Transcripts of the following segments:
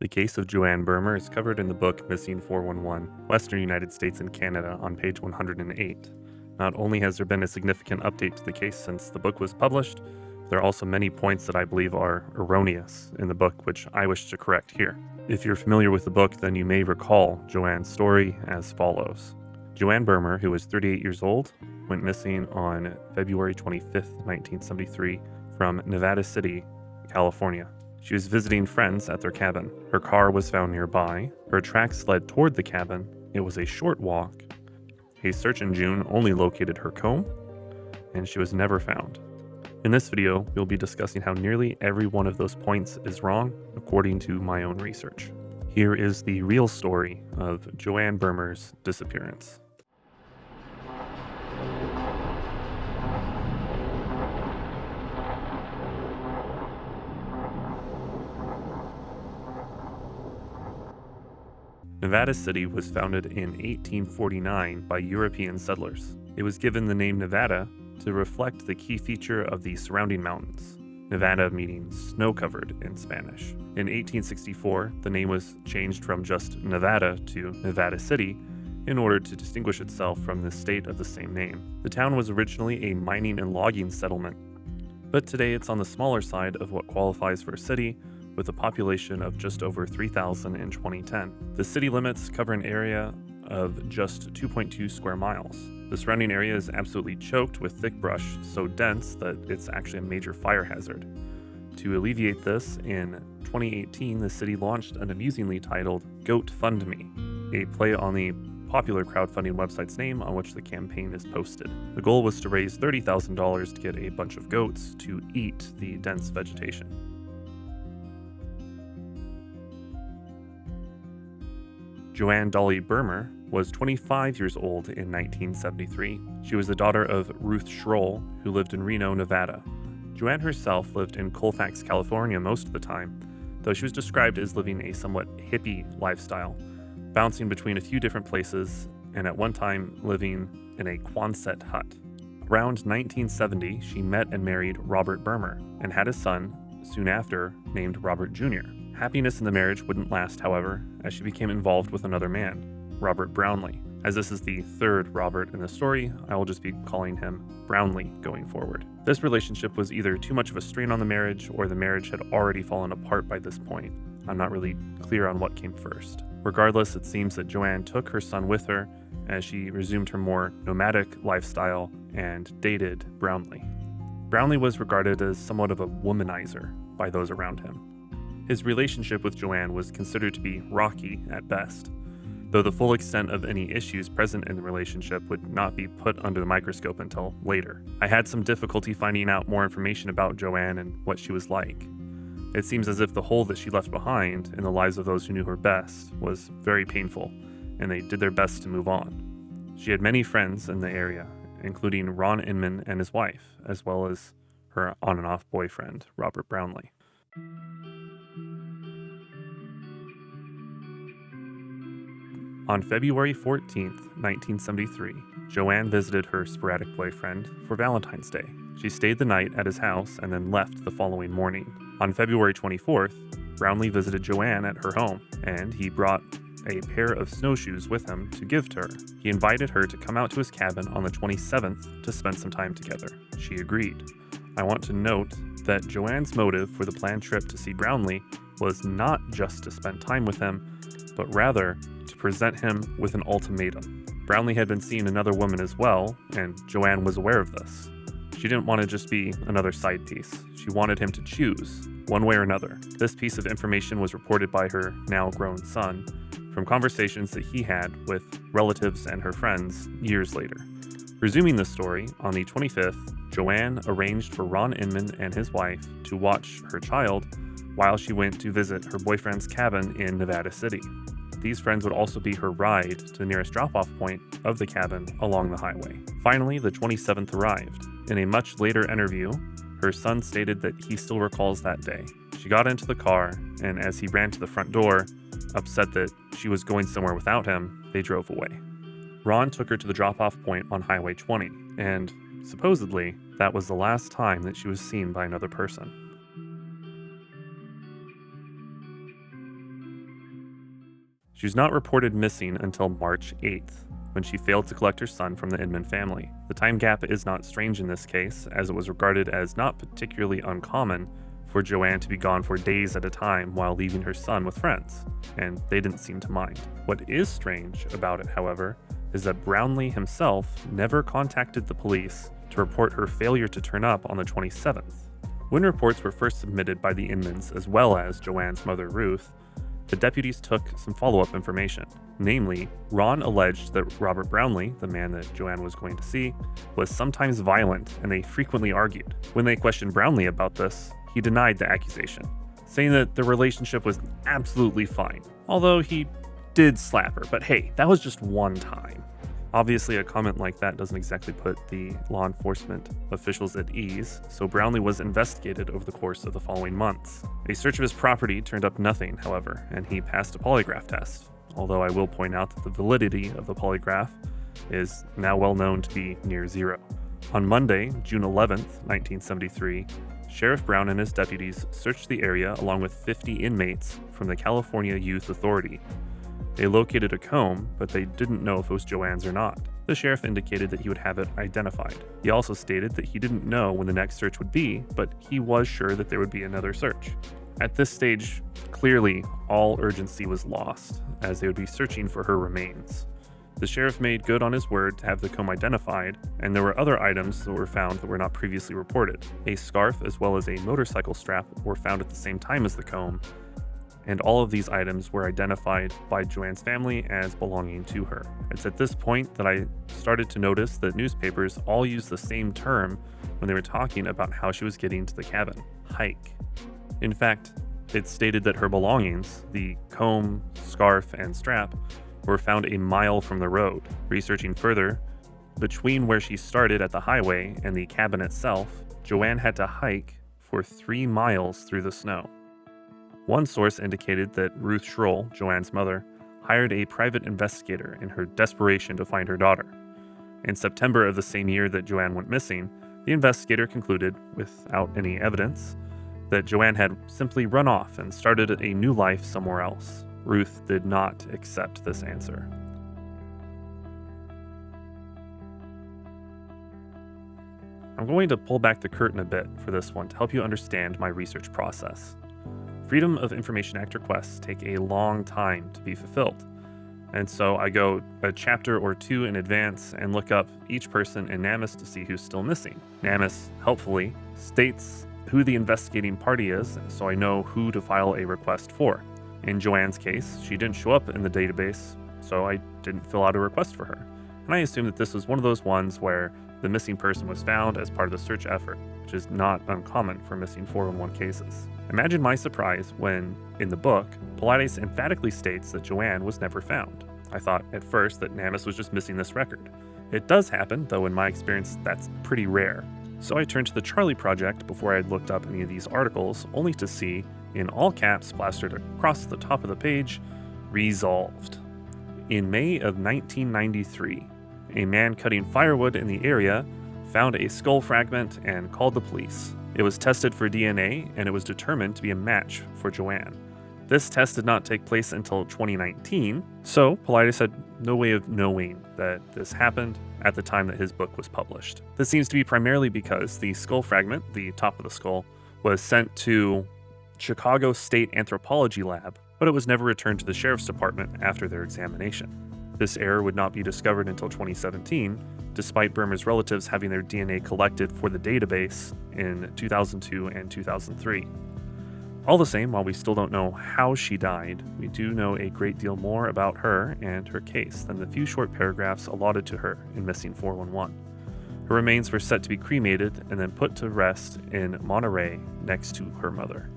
The case of Joanne Burmer is covered in the book Missing 411, Western United States and Canada on page 108. Not only has there been a significant update to the case since the book was published, there are also many points that I believe are erroneous in the book, which I wish to correct here. If you're familiar with the book, then you may recall Joanne's story as follows. Joanne Burmer, who was 38 years old, went missing on February 25, 1973, from Nevada City, California. She was visiting friends at their cabin. Her car was found nearby. Her tracks led toward the cabin. It was a short walk. A search in June only located her comb, and she was never found. In this video, we'll be discussing how nearly every one of those points is wrong, according to my own research. Here is the real story of Joanne Burmer's disappearance. Nevada City was founded in 1849 by European settlers. It was given the name Nevada to reflect the key feature of the surrounding mountains, Nevada meaning snow-covered in Spanish. In 1864, the name was changed from just Nevada to Nevada City in order to distinguish itself from the state of the same name. The town was originally a mining and logging settlement, but today it's on the smaller side of what qualifies for a city, with a population of just over 3,000 in 2010. The city limits cover an area of just 2.2 square miles. The surrounding area is absolutely choked with thick brush, so dense that it's actually a major fire hazard. To alleviate this, in 2018, the city launched an amusingly titled Goat Fund Me, a play on the popular crowdfunding website's name on which the campaign is posted. The goal was to raise $30,000 to get a bunch of goats to eat the dense vegetation. Joanne Dolly Burmer was 25 years old in 1973. She was the daughter of Ruth Schroll, who lived in Reno, Nevada. Joanne herself lived in Colfax, California most of the time, though she was described as living a somewhat hippie lifestyle, bouncing between a few different places and at one time living in a Quonset hut. Around 1970, she met and married Robert Burmer and had a son soon after named Robert Jr. Happiness in the marriage wouldn't last, however, as she became involved with another man, Robert Brownlee. As this is the third Robert in the story, I will just be calling him Brownlee going forward. This relationship was either too much of a strain on the marriage, or the marriage had already fallen apart by this point. I'm not really clear on what came first. Regardless, it seems that Joanne took her son with her as she resumed her more nomadic lifestyle and dated Brownlee. Brownlee was regarded as somewhat of a womanizer by those around him. His relationship with Joanne was considered to be rocky at best, though the full extent of any issues present in the relationship would not be put under the microscope until later. I had some difficulty finding out more information about Joanne and what she was like. It seems as if the hole that she left behind in the lives of those who knew her best was very painful, and they did their best to move on. She had many friends in the area, including Ron Inman and his wife, as well as her on and off boyfriend, Robert Brownlee. On February 14, 1973, Joanne visited her sporadic boyfriend for Valentine's Day. She stayed the night at his house and then left the following morning. On February 24th, Brownlee visited Joanne at her home, and he brought a pair of snowshoes with him to give to her. He invited her to come out to his cabin on the 27th to spend some time together. She agreed. I want to note that Joanne's motive for the planned trip to see Brownlee was not just to spend time with him, but rather to present him with an ultimatum. Brownlee had been seeing another woman as well, and Joanne was aware of this. She didn't want to just be another side piece. She wanted him to choose, one way or another. This piece of information was reported by her now grown son from conversations that he had with relatives and her friends years later. Resuming the story, on the 25th, Joanne arranged for Ron Inman and his wife to watch her child while she went to visit her boyfriend's cabin in Nevada City. These friends would also be her ride to the nearest drop-off point of the cabin along the highway. Finally, the 27th arrived. In a much later interview, her son stated that he still recalls that day. She got into the car, and as he ran to the front door, upset that she was going somewhere without him, they drove away. Ron took her to the drop-off point on Highway 20, and supposedly, that was the last time that she was seen by another person. She was not reported missing until March 8th, when she failed to collect her son from the Inman family. The time gap is not strange in this case, as it was regarded as not particularly uncommon for Joanne to be gone for days at a time while leaving her son with friends, and they didn't seem to mind. What is strange about it, however, is that Brownlee himself never contacted the police to report her failure to turn up on the 27th. When reports were first submitted by the Inmans as well as Joanne's mother Ruth, the deputies took some follow-up information. Namely, Ron alleged that Robert Brownlee, the man that Joanne was going to see, was sometimes violent and they frequently argued. When they questioned Brownlee about this, he denied the accusation, saying that the relationship was absolutely fine, although he did slap her, but hey, that was just one time. Obviously, a comment like that doesn't exactly put the law enforcement officials at ease, so Brownlee was investigated over the course of the following months. A search of his property turned up nothing, however, and he passed a polygraph test, although I will point out that the validity of the polygraph is now well known to be near zero. On Monday, June 11th, 1973, Sheriff Brown and his deputies searched the area along with 50 inmates from the California Youth Authority. They located a comb, but they didn't know if it was Joanne's or not. The sheriff indicated that he would have it identified. He also stated that he didn't know when the next search would be, but he was sure that there would be another search. At this stage, clearly all urgency was lost, as they would be searching for her remains. The sheriff made good on his word to have the comb identified, and there were other items that were found that were not previously reported. A scarf as well as a motorcycle strap were found at the same time as the comb, and all of these items were identified by Joanne's family as belonging to her. It's at this point that I started to notice that newspapers all used the same term when they were talking about how she was getting to the cabin: hike. In fact, it stated that her belongings, the comb, scarf, and strap, were found a mile from the road. Researching further, between where she started at the highway and the cabin itself, Joanne had to hike for 3 miles through the snow. One source indicated that Ruth Schroll, Joanne's mother, hired a private investigator in her desperation to find her daughter. In September of the same year that Joanne went missing, the investigator concluded, without any evidence, that Joanne had simply run off and started a new life somewhere else. Ruth did not accept this answer. I'm going to pull back the curtain a bit for this one to help you understand my research process. Freedom of Information Act requests take a long time to be fulfilled, and so I go a chapter or two in advance and look up each person in NamUs to see who's still missing. NamUs, helpfully, states who the investigating party is, so I know who to file a request for. In Joanne's case, she didn't show up in the database, so I didn't fill out a request for her. And I assumed that this was one of those ones where the missing person was found as part of the search effort, which is not uncommon for missing 411 cases. Imagine my surprise when, in the book, Paulides emphatically states that Joanne was never found. I thought at first that NamUs was just missing this record. It does happen, though in my experience that's pretty rare. So I turned to the Charlie Project before I had looked up any of these articles, only to see, in all caps plastered across the top of the page, "Resolved." In May of 1993, a man cutting firewood in the area found a skull fragment and called the police. It was tested for DNA, and it was determined to be a match for Joanne. This test did not take place until 2019, so Paulides had no way of knowing that this happened at the time that his book was published. This seems to be primarily because the skull fragment, the top of the skull, was sent to Chicago State Anthropology Lab, but it was never returned to the Sheriff's Department after their examination. This error would not be discovered until 2017, despite Burmer's relatives having their DNA collected for the database in 2002 and 2003. All the same, while we still don't know how she died, we do know a great deal more about her and her case than the few short paragraphs allotted to her in Missing 411. Her remains were set to be cremated and then put to rest in Monterey next to her mother.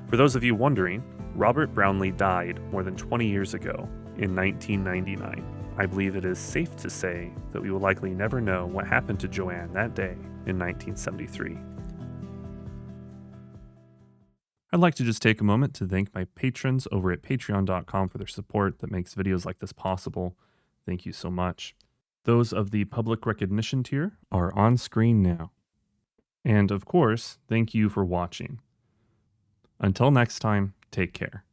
For those of you wondering, Robert Brownlee died more than 20 years ago in 1999. I believe it is safe to say that we will likely never know what happened to Joanne that day in 1973. I'd like to just take a moment to thank my patrons over at patreon.com for their support that makes videos like this possible. Thank you so much. Those of the public recognition tier are on screen now. And of course, thank you for watching. Until next time, take care.